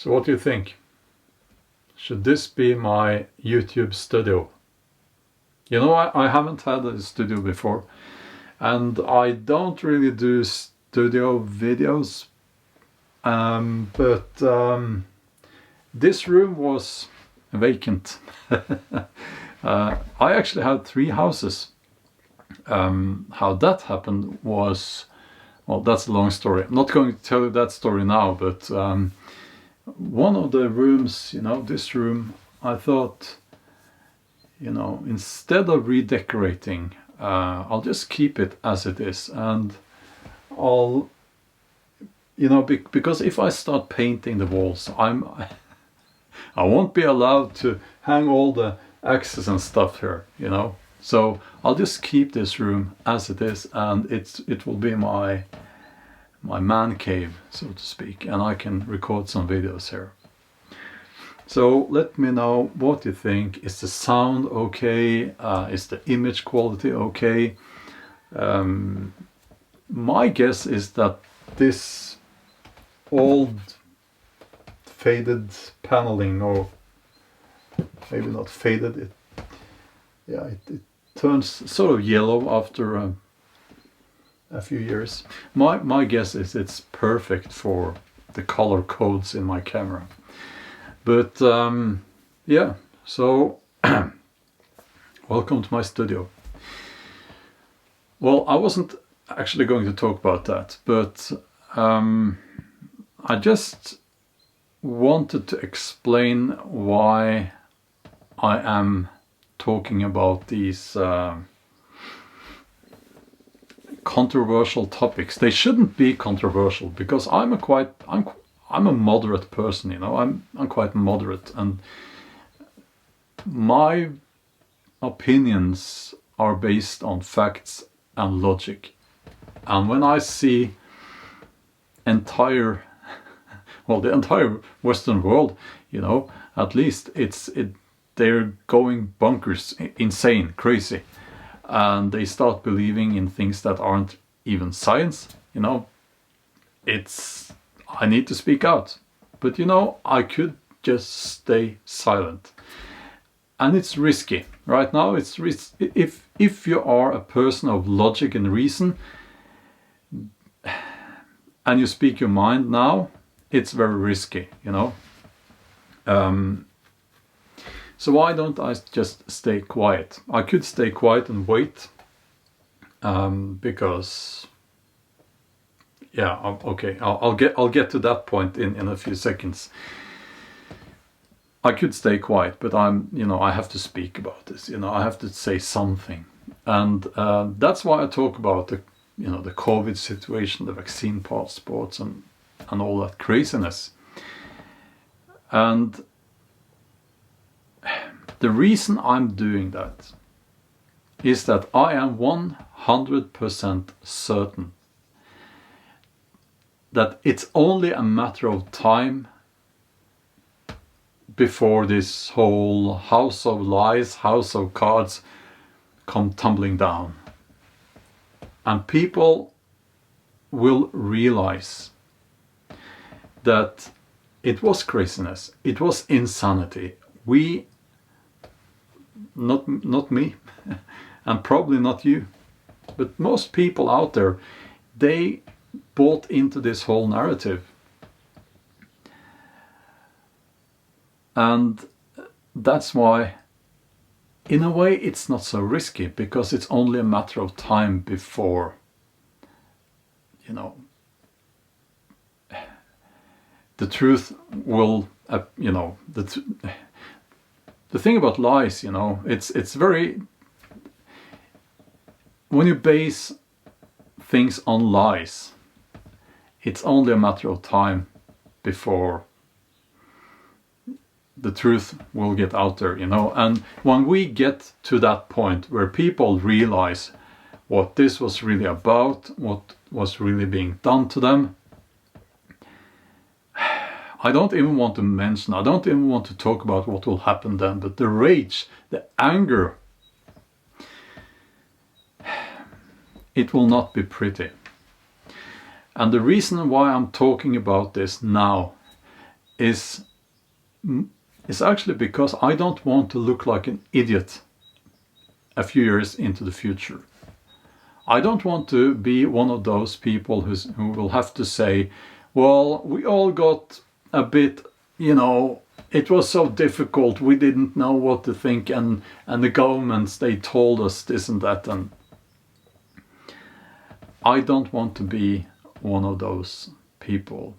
So what do you think? Should this be my YouTube studio? You know, I haven't had a studio before, and I don't really do studio videos, but this room was vacant. I actually had 3 houses. How that happened was, well, that's a long story. I'm not going to tell you that story now, but one of the rooms, you know, this room, I thought, you know, instead of redecorating, I'll just keep it as it is, and I'll, you know, because if I start painting the walls, I won't be allowed to hang all the axes and stuff here, you know. So I'll just keep this room as it is, and it will be my man cave, so to speak, and I can record some videos here. So let me know what you think. Is the sound okay? Is the image quality okay? My guess is that this old faded paneling, or maybe not faded, it turns sort of yellow after a few years. My guess is it's perfect for the color codes in my camera. But yeah, so welcome to my studio. Well, I wasn't actually going to talk about that, but I just wanted to explain why I am talking about these controversial topics. They shouldn't be controversial because I'm a moderate person, you know. I'm quite moderate, and my opinions are based on facts and logic. And when I see the entire Western world, you know, at least they're going bonkers, insane, crazy, and they start believing in things that aren't even science, you know, I need to speak out. But you know, I could just stay silent. And it's risky. Right now it's risky. If you are a person of logic and reason, and you speak your mind now, it's very risky, you know. So why don't I just stay quiet? I could stay quiet and wait, because, yeah, okay, I'll get to that point in a few seconds. I could stay quiet, but you know, I have to speak about this. You know, I have to say something, and that's why I talk about the COVID situation, the vaccine passports, and all that craziness. And the reason I'm doing that is that I am 100% certain that it's only a matter of time before this whole house of lies, house of cards come tumbling down. And people will realize that it was craziness, it was insanity. Not me, and probably not you, but most people out there, they bought into this whole narrative. And that's why, in a way, it's not so risky, because it's only a matter of time before, you know, the truth will, you know, the thing about lies, you know, it's very, when you base things on lies, it's only a matter of time before the truth will get out there, you know. And when we get to that point where people realize what this was really about, what was really being done to them, I don't even want to talk about what will happen then, but the rage, the anger, it will not be pretty. And the reason why I'm talking about this now is actually because I don't want to look like an idiot a few years into the future. I don't want to be one of those people who will have to say, well, we all got a bit, you know, it was so difficult, we didn't know what to think, and the governments, they told us this and that. And I don't want to be one of those people.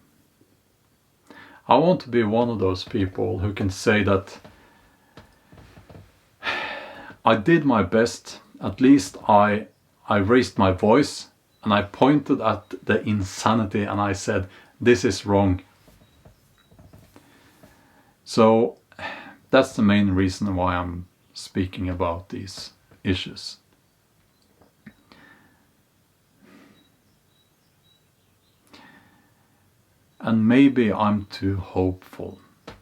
I want to be one of those people who can say that I did my best, at least I raised my voice and I pointed at the insanity and I said, this is wrong. So that's the main reason why I'm speaking about these issues. And maybe I'm too hopeful,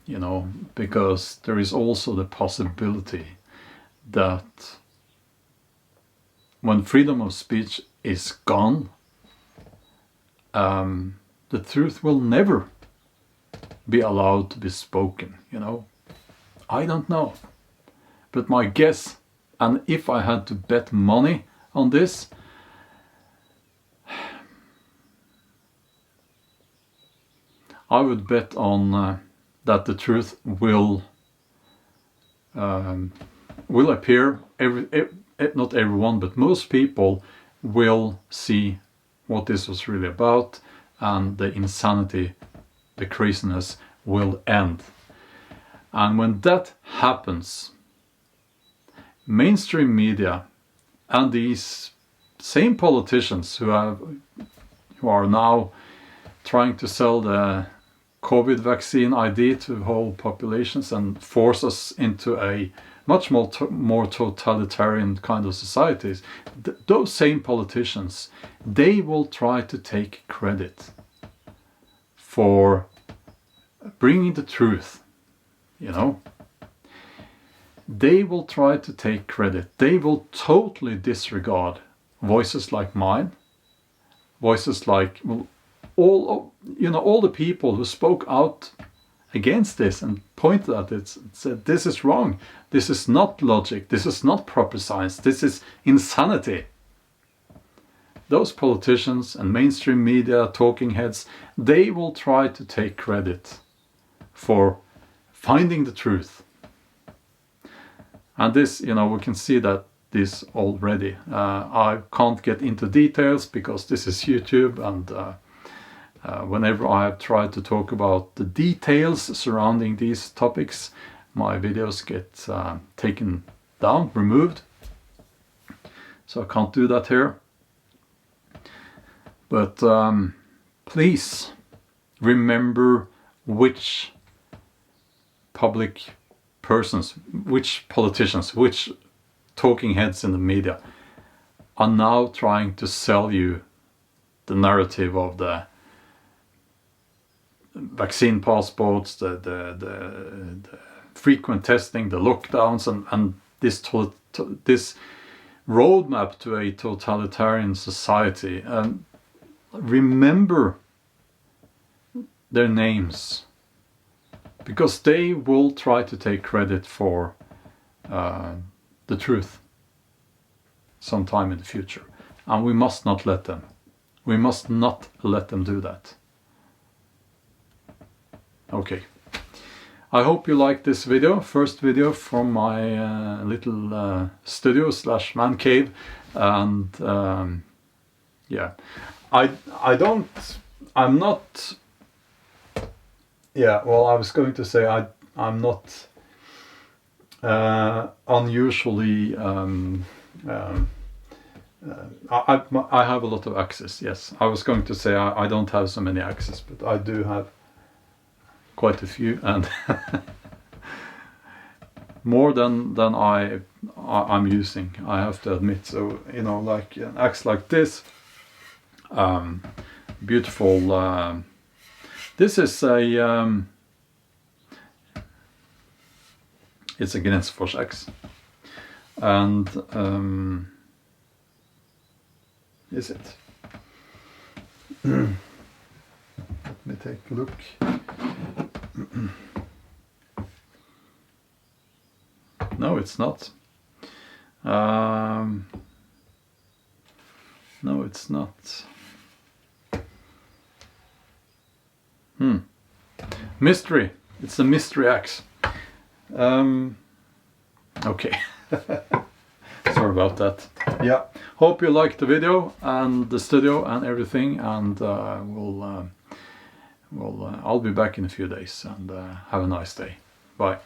you know, because there is also the possibility that when freedom of speech is gone, the truth will never be allowed to be spoken, you know. I don't know. But my guess, and if I had to bet money on this, I would bet on that the truth will appear. Not everyone, but most people will see what this was really about, and the insanity, the craziness will end. And when that happens, mainstream media and these same politicians who are now trying to sell the COVID vaccine ID to whole populations and force us into a much more totalitarian kind of societies, those same politicians, they will try to take credit for bringing the truth, you know. They will try to take credit. They will totally disregard voices like mine, voices like, well, all the people who spoke out against this and pointed at it and said, this is wrong, this is not logic, this is not proper science, this is insanity. Those politicians and mainstream media talking heads, they will try to take credit for finding the truth. And this, you know, we can see that this already. I can't get into details because this is YouTube, and whenever I have tried to talk about the details surrounding these topics, my videos get taken down, removed. So I can't do that here. But please remember which public persons, which politicians, which talking heads in the media are now trying to sell you the narrative of the vaccine passports, the frequent testing, the lockdowns, and this roadmap to a totalitarian society. Remember their names, because they will try to take credit for the truth sometime in the future, and we must not let them. We must not let them do that. Okay, I hope you liked this video, first video from my little studio / man cave, and yeah, I'm not, yeah, well, I was going to say I'm not unusually, I have a lot of access, yes. I was going to say I don't have so many access, but I do have quite a few, and more than I'm using, I have to admit. So, you know, like an axe like this, beautiful, this is a it's a Gränsfors axe, and is it? Let me take a look. No, it's not. No, it's not. Mystery. It's a mystery axe. Okay. Sorry about that. Yeah. Hope you liked the video and the studio and everything, and I'll be back in a few days, and have a nice day. Bye.